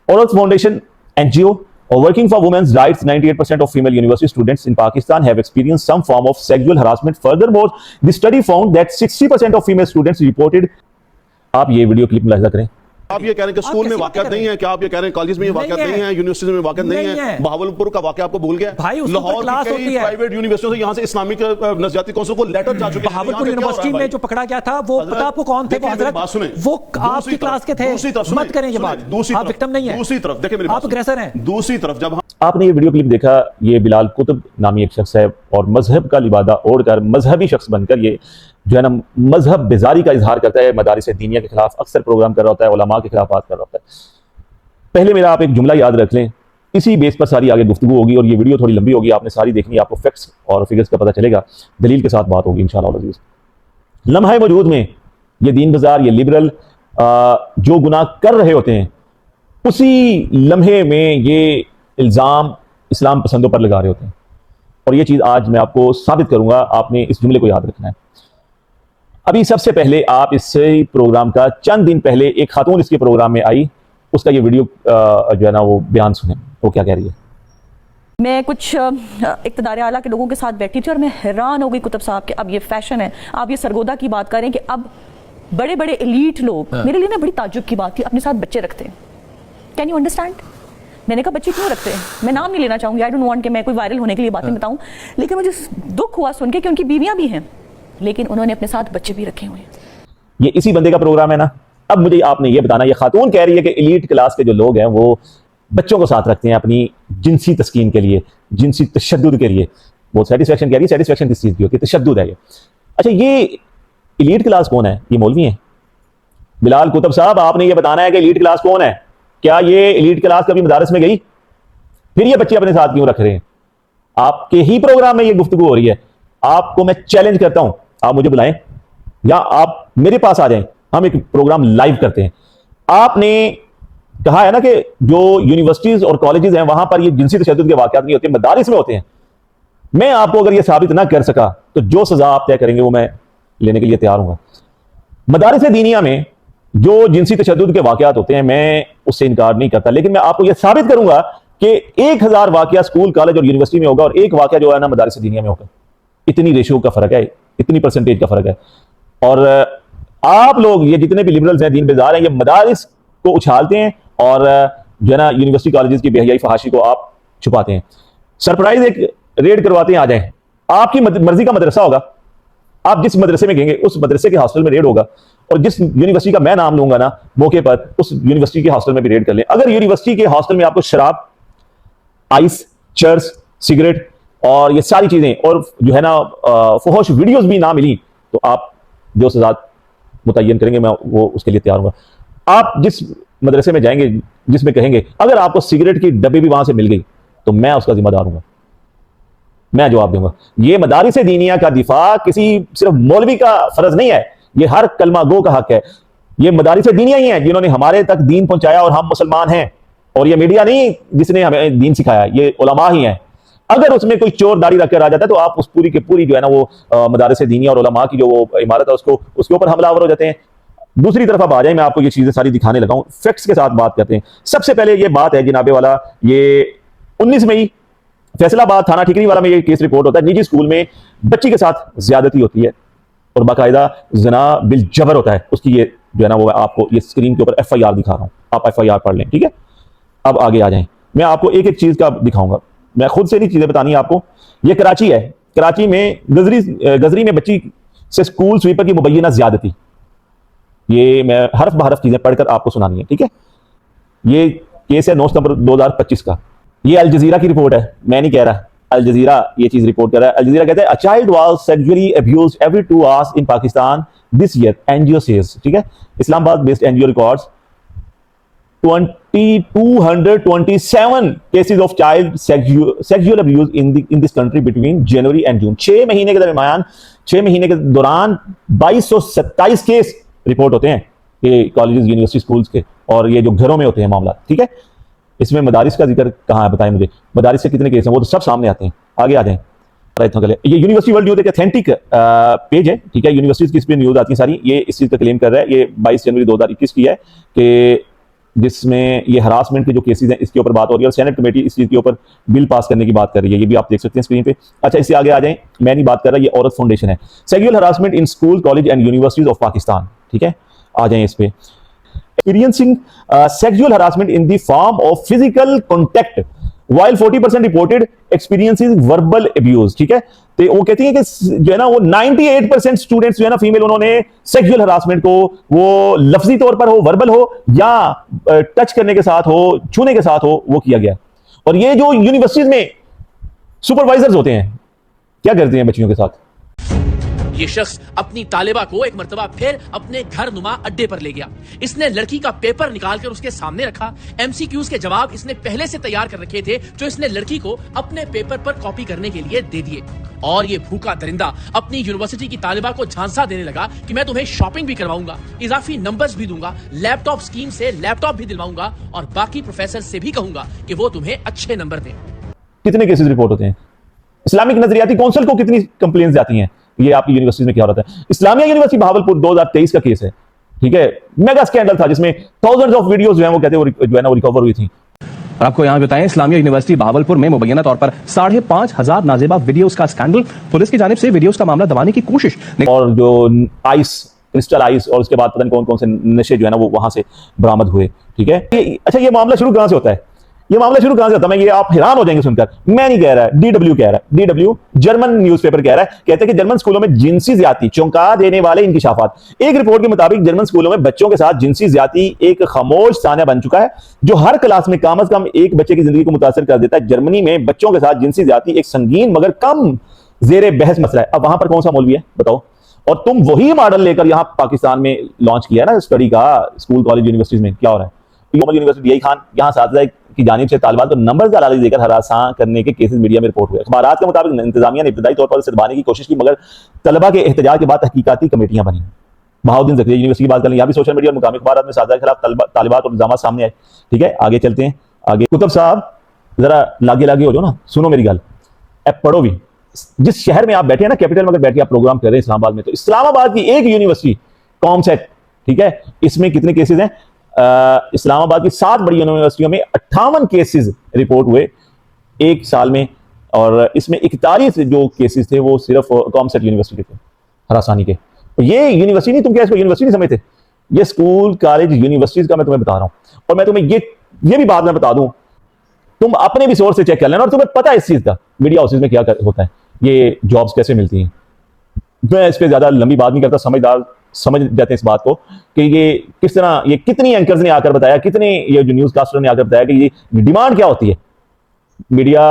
Oro's Foundation NGO working for women's rights, 98% of female university students in Pakistan have experienced some form of sexual harassment. Furthermore, the study found that 60% of female students reported. आप ये video clip मुलाहिजा करें। आप ये कह रहे हैं कि school में वाकयात नहीं है, क्या आप ये कह रहे हैं कॉलेज में ये वाकयात नहीं है, यूनिवर्सिटी में वाकयात नहीं है? बहावलपुर का वाकया आपको भूल गया? लाहौर की प्राइवेट यूनिवर्सिटियों से यहाँ से इस्लामिक नज़रियाती काउंसिल को लेटर जा चुके हैं। बहावलपुर यूनिवर्सिटी में जो पकड़ा गया था वो पता आपको कौन थे? वो हजरत, वो आपकी क्लास के थे। मत करें ये बात, आप विक्टिम नहीं है। दूसरी तरफ देखिए मेरी बात, आप अग्रेसर हैं। दूसरी तरफ जब आपने ये वीडियो क्लिप देखा, ये बिलाल कुतुब नामी एक शख्स है और मजहब का लिबादा ओढ़कर मजहबी शख्स बनकर ये जो है ना मजहब बेजारी का इजहार करता है, मदारिस दीनिया के खिलाफ अक्सर प्रोग्राम कर रहा होता है, उलमा के खिलाफ बात कर रहा होता है। पहले मेरा आप एक जुमला याद रख लें, इसी बेस पर सारी आगे गुफ्तगू होगी और ये वीडियो थोड़ी लंबी होगी, आपने सारी देखनी, आपको फैक्ट्स और फिगर्स का पता चलेगा, दलील के साथ बात होगी इंशाअल्लाह। लम्हा मौजूद में ये दीन बाजार, ये लिबरल जो गुनाह कर रहे होते हैं, उसी लम्हे में ये इल्ज़ाम इस्लाम पसंदों पर लगा रहे होते हैं। और ये चीज़ आज मैं आपको साबित करूंगा, आपने इस जुमले को याद रखना है। अभी सबसे पहले आप इस प्रोग्राम का चंद दिन पहले एक खातून इसके प्रोग्राम में आई, उसका ये वीडियो जो है ना वो बयान सुने, वो क्या कह रही है। मैं कुछ इक़्तिदार आला के लोगों के साथ बैठी थी और मैं हैरान हो गई कुतुब साहब के अब ये फैशन है। आप ये सरगोदा की बात करें कि अब बड़े बड़े एलीट लोग, मेरे लिए ना बड़ी ताज्जुब की बात थी, अपने साथ बच्चे रखते हैं। Can you understand? मैंने कहा बच्चे क्यों रखते हैं? मैं नाम नहीं लेना चाहूँगी, आई डोंट वांट कि मैं कोई वायरल होने के लिए बातें बताऊँ, लेकिन मुझे दुख हुआ सुन के कि उनकी बीवियाँ भी हैं लेकिन उन्होंने अपने साथ बच्चे भी रखे हुए हैं। ये इसी बंदे का प्रोग्राम है ना। अब मुझे आपने ये बताना, ये खातून कह रही है कि एलीट क्लास के जो लोग हैं वो बच्चों को साथ रखते हैं अपनी जिनसी तस्कीन के लिए, जिनसी तशद्दुद के लिए। वो सेटिस्फेक्शन कह रही है, सेटिस्फेक्शन किस चीज़ की होती है? तशद्दुद है ये। अच्छा, ये एलीट क्लास कौन है? ये मौलवी हैं। बिलाल कुतुब साहब, आपने ये बताना है कि एलीट क्लास कौन है। क्या ये एलीट क्लास कभी मदारस में गई? फिर ये बच्चे अपने साथ क्यों रख रहे हैं? आपके ही प्रोग्राम में ये गुफ्तगू हो रही है। आपको मैं चैलेंज करता हूं, आप मुझे बुलाएं या आप मेरे पास आ जाएं, हम एक प्रोग्राम लाइव करते हैं। आपने कहा है ना कि जो यूनिवर्सिटीज और कॉलेजेस हैं वहां पर ये जिनसी तशद्दुद के वाकयात नहीं होते, मदारिस में होते हैं। मैं आपको अगर ये साबित ना कर सका तो जो सजा आप तय करेंगे वो मैं लेने के लिए तैयार हूं। मदारिस दीनिया में जो जिनसी तशद्दुद के वाकयात होते हैं, मैं उससे इनकार नहीं करता, लेकिन मैं आपको यह साबित करूंगा कि 1000 वाकया स्कूल, कॉलेज और यूनिवर्सिटी में होगा और एक वाकया जो है ना मदारिस दीनिया में होगा। इतनी रेशियो का फर्क है, इतनी परसेंटेज का फर्क है। और आप लोग ये जितने भी लिबरल्स हैं, दीन बेजार हैं, ये मदारिस को उछालते हैं और जो है ना यूनिवर्सिटी कॉलेजेस की बेहयाई फहाशी को आप छुपाते हैं। सरप्राइज एक रेड करवाते हैं, आ जाए। आपकी मर्जी का मदरसा होगा, आप जिस मदरसे में गएंगे उस मदरसे के हॉस्टल में रेड होगा और जिस यूनिवर्सिटी का मैं नाम लूंगा ना मौके पर, उस यूनिवर्सिटी के हॉस्टल में भी रेड कर लें। अगर यूनिवर्सिटी के हॉस्टल में आपको शराब, आइस, चर्स, सिगरेट और ये सारी चीजें और जो है ना फहश वीडियोस भी ना मिली तो आप जो सजा मुतय्यन करेंगे मैं वो उसके लिए तैयार हूँ। आप जिस मदरसे में जाएंगे, जिसमें कहेंगे, अगर आपको सिगरेट की डब्बी भी वहां से मिल गई तो मैं उसका जिम्मेदार हूँ, मैं जवाब दूंगा। ये मदारिस दीनिया का दिफा किसी सिर्फ मौलवी का फर्ज नहीं है, ये हर कलमा गो का हक है। ये मदारिस दीनिया ही है जिन्होंने हमारे तक दीन पहुंचाया और हम मुसलमान हैं। और ये मीडिया नहीं जिसने हमें दीन सिखाया, ये उलमा ही हैं। अगर उसमें कोई चोर दाढ़ी रखकर आ जाता है तो आप उस पूरी की पूरी जो है ना वो मदारिस दीनिया और उलमा की जो वो इमारत है उसके ऊपर हमलावर हो जाते हैं। दूसरी तरफ अब आ जाए, मैं आपको ये चीजें सारी दिखाने लगा हूं, फैक्ट्स के साथ बात करते हैं। सबसे पहले ये बात है जनाबे वाला, ये 19 मई फैसलाबाद थाना ठिकरी वाला में ये केस रिपोर्ट होता है। निजी स्कूल में बच्ची के साथ ज्यादती होती है और बाकायदा जना बिल जबर होता है। उसकी ये जो है ना वो आपको ये स्क्रीन के ऊपर FIR दिखा रहा हूं, आप FIR पढ़ लें, ठीक है। अब आगे आ जाएं, मैं आपको एक एक चीज का दिखाऊंगा, मैं खुद से नहीं चीजें बतानी है आपको। ये कराची है, कराची में गजरी में बच्ची से स्कूल स्वीपर की मुबैना ज्यादती, ये मैं हरफ बहरफ चीजें पढ़कर आपको सुनानी है, ठीक है। ये केस है 9 सितंबर 2025 का। ये अल जजीरा की रिपोर्ट है, मैं नहीं कह रहा, अल जजीरा ये चीज रिपोर्ट कर रहा है। अल जजीरा कहते हैं, a child was sexually abused every 2 hours in Pakistan this year, NGO says, ठीक है। Islamabad based NGO records 227 cases of child sexual abuse in this country between January and June। 6 महीने के दरमियान, 6 महीने के दौरान 2227 केस रिपोर्ट होते हैं ये कॉलेजेस, यूनिवर्सिटी, स्कूल्स के, और ये जो घरों में होते हैं मामला, ठीक है। इसमें मदारिस का जिक्र कहाँ है बताएं मुझे, मदारिस से कितने केस हैं वो तो सब सामने आते हैं। आगे आ जाएं। ये यूनिवर्सिटी वर्ल्ड न्यूज़ एक ऑथेंटिक पेज है, ठीक है। यूनिवर्सिटीज की इस पे न्यूज आती है सारी। ये इस चीज का क्लेम कर रहा है, ये 22 जनवरी 2021 की है कि जिसमें ये हरासमेंट के जो केसेस हैं इसके ऊपर बात हो रही है और सेनेट कमेटी इस चीज़ के ऊपर बिल पास करने की बात कर रही है। ये भी आप देख सकते हैं स्क्रीन पे। अच्छा, इससे आगे आ जाएं, मैं नहीं बात कर रहा, ये औरत फाउंडेशन है, sexual harassment in school, college and universities of Pakistan. ठीक है, आ जाएं इस पे। Experiencing sexual harassment in the form of physical contact while 40% reported experiences verbal abuse। ठीक है, तो वो कहती है कि जो है ना वो 98% स्टूडेंट्स जो है ना फीमेल, उन्होंने सेक्सुअल हरासमेंट को वो लफ्जी तौर पर हो, वर्बल हो या टच करने के साथ हो, छूने के साथ हो, वो किया गया। और ये जो यूनिवर्सिटीज में सुपरवाइजर्स होते हैं क्या करते हैं बच्चियों के साथ? ये शख्स अपनी तालिबा को एक मर्तबा फिर अपने घर नुमा अड्डे पर ले गया। इसने लड़की का पेपर निकालकर उसके सामने रखा। एमसीक्यूज के जवाब इसने पहले से तैयार कर रखे थे, जो इसने लड़की को अपने पेपर पर कॉपी करने के लिए दे दिए। और ये भूखा दरिंदा अपनी यूनिवर्सिटी की तालिबा को झांसा देने लगा कि मैं तुम्हें शॉपिंग भी करवाऊंगा, इजाफी नंबर्स भी दूंगा, लैपटॉप स्कीम से लैपटॉप भी दिलवाऊंगा और बाकी प्रोफेसर से भी कहूंगा कि वो तुम्हें अच्छे नंबर दें। कितने केसेस रिपोर्ट होते हैं? इस्लामिक नजरियाती काउंसिल को कितनी कंप्लेंट्स जाती हैं? ये आपकी यूनिवर्सिटी में क्या हो रहा है? इस्लामिया यूनिवर्सिटी बहावलपुर 2023 का केस है। ठीक है, मेगा स्कैंडल था जिसमें थाउजेंड्स ऑफ वीडियोस जो है वो कहते हैं जो है ना वो रिकवर हुई थी। और आपको यहां बताएं, इस्लामिया यूनिवर्सिटी बहावलपुर में मुबैना तौर पर 5,500 नाजेबा वीडियोस का स्कैंडल। पुलिस की जानिब से वीडियोस का मामला दबाने की कोशिश। और जो आइस, क्रिस्टल आइस और उसके बाद पता नहीं कौन कौन से नशे जो है ना वो वहां से बरामद हुए। ठीक है, अच्छा ये मामला शुरू कहां से होता है? ये मामला शुरू कहां से होता है? मैं ये आप हैरान हो जाएंगे सुनकर। मैं नहीं कह रहा, डीडब्ल्यू कह रहा है। डीडब्ल्यू जर्मन न्यूज़पेपर कह रहा है, कहते हैं कि जर्मन स्कूलों में जिनसी ज्यादती, चौंका देने वाले इंकिशाफात। एक रिपोर्ट के मुताबिक जर्मन स्कूलों में बच्चों के साथ जिनसी ज्यादती एक खामोश सान्या बन चुका है, जो हर क्लास में कम से कम एक बच्चे की जिंदगी को मुतासर कर देता है। जर्मनी में बच्चों के साथ जिनसी ज्यादती एक संगीन मगर कम जेरे बहस मसला है। अब वहां पर कौन सा मौलवी है बताओ? और तुम वही मॉडल लेकर यहां पाकिस्तान में लॉन्च किया है ना स्टडी का, स्कूल कॉलेज यूनिवर्सिटीज में क्या हो रहा है? यूनिवर्सिटी यही खान यहाँ साथ की जानिब से तालिबान को नंबर का लालच देकर हरासा करने के केसेस मीडिया में रिपोर्ट हुए। अखबारात के मुताबिक इंतजामिया ने इब्तदाई तौर पर इसे दबाने की कोशिश की, मगर तलबा के एहतजाज के बाद तहकीकाती कमेटियां बनी। बहाउद्दीन ज़करिया यूनिवर्सिटी की बात करें, यहाँ भी सोशल मीडिया और मुकामी अखबारात में साझा के खिलाफ तालिबान और इल्जाम सामने आए। ठीक है, आगे चलते हैं। आगे कुतुब साहब जरा लागे लागे हो जाओ ना, सुनो मेरी गल, अब पढ़ो भी। जिस शहर में आप बैठे हैं ना, कैपिटल में अगर बैठ के आप प्रोग्राम कर रहे हैं इस्लामाबाद में, तो इस्लामाबाद की एक यूनिवर्सिटी कॉमसेट, ठीक है, इसमें कितने केसेस हैं? इस्लामाबाद की 7 बड़ी यूनिवर्सिटियों में 58 केसेस रिपोर्ट हुए एक साल में, और इसमें 41 जो केसेस थे वो सिर्फ कॉमसेट यूनिवर्सिटी के थे, हरासानी के। ये यूनिवर्सिटी नहीं, तुम क्या इसको यूनिवर्सिटी समझते? ये स्कूल कॉलेज यूनिवर्सिटीज का मैं तुम्हें बता रहा हूं। और मैं तुम्हें ये भी बात में बता दूं, तुम अपने भी सोर्स से चेक कर लेना, और तुम्हें पता है इस चीज का मीडिया हाउसेज में क्या होता है, ये जॉब्स कैसे मिलती हैं। मैं इस पर ज्यादा लंबी बात नहीं करता, समझदार समझ जाते हैं इस बात को कि ये किस तरह, ये कितनी एंकर्स ने आकर बताया, कितने ये जो न्यूज कास्टर ने आकर बताया कि ये डिमांड क्या होती है। मीडिया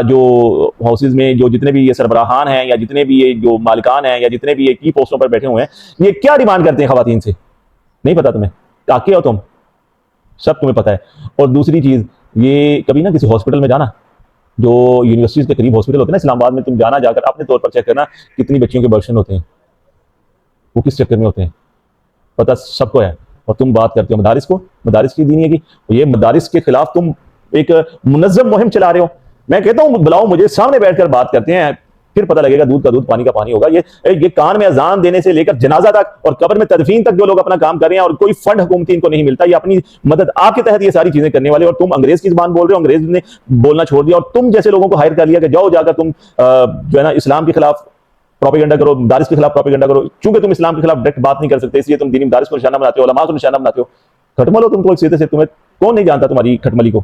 जो हाउसेज में जो जितने भी ये सरबराहान हैं, या जितने भी ये जो मालिकान हैं, या जितने भी ये की पोस्टों पर बैठे हुए हैं, ये क्या डिमांड करते हैं खवातीन से? नहीं पता तुम्हें? काके हो तुम, सब तुम्हें पता है। और दूसरी चीज, ये कभी ना किसी हॉस्पिटल में जाना, जो यूनिवर्सिटीज के करीब हॉस्पिटल होते हैं ना इस्लामाबाद में, तुम जाना, जाकर अपने तौर पर चेक करना कितनी बच्चियों के बर्शन होते हैं, वो किस चक्कर में होते हैं, पता सबको है। और तुम बात करते हो मदारिस को, मदारिस की दीनी है कि ये मदारिस के खिलाफ तुम एक मुनज़्ज़म मुहिम चला रहे हो। मैं कहता हूं बुलाओ मुझे, सामने बैठकर बात करते हैं, फिर पता लगेगा दूध का दूध पानी का पानी होगा। ये कान में अजान देने से लेकर जनाजा तक और कब्र में तदफीन तक जो लोग अपना काम कर रहे हैं, और कोई फंड हुकूमती इनको नहीं मिलता, ये अपनी मदद आपके तहत ये सारी चीजें करने वाले, और तुम अंग्रेज की जुबान बोल रहे हो, अंग्रेज ने बोलना छोड़ दिया, और तुम जैसे लोगों को हायर कर लिया कि जाओ जाकर तुम जो है ना इस्लाम के खिलाफ प्रोपेगेंडा करो, मदारिस के खिलाफ प्रोपेगेंडा करो। चूंकि तुम इस्लाम के खिलाफ डायरेक्ट बात नहीं कर सकते, इसलिए तुम दीनी मदारिस को निशाना बनाते हो, उलमा को निशाना बनाते हो। खटमल हो तुमको एक सीधे से, तुम्हें कौन नहीं जानता तुम्हारी खटमली को।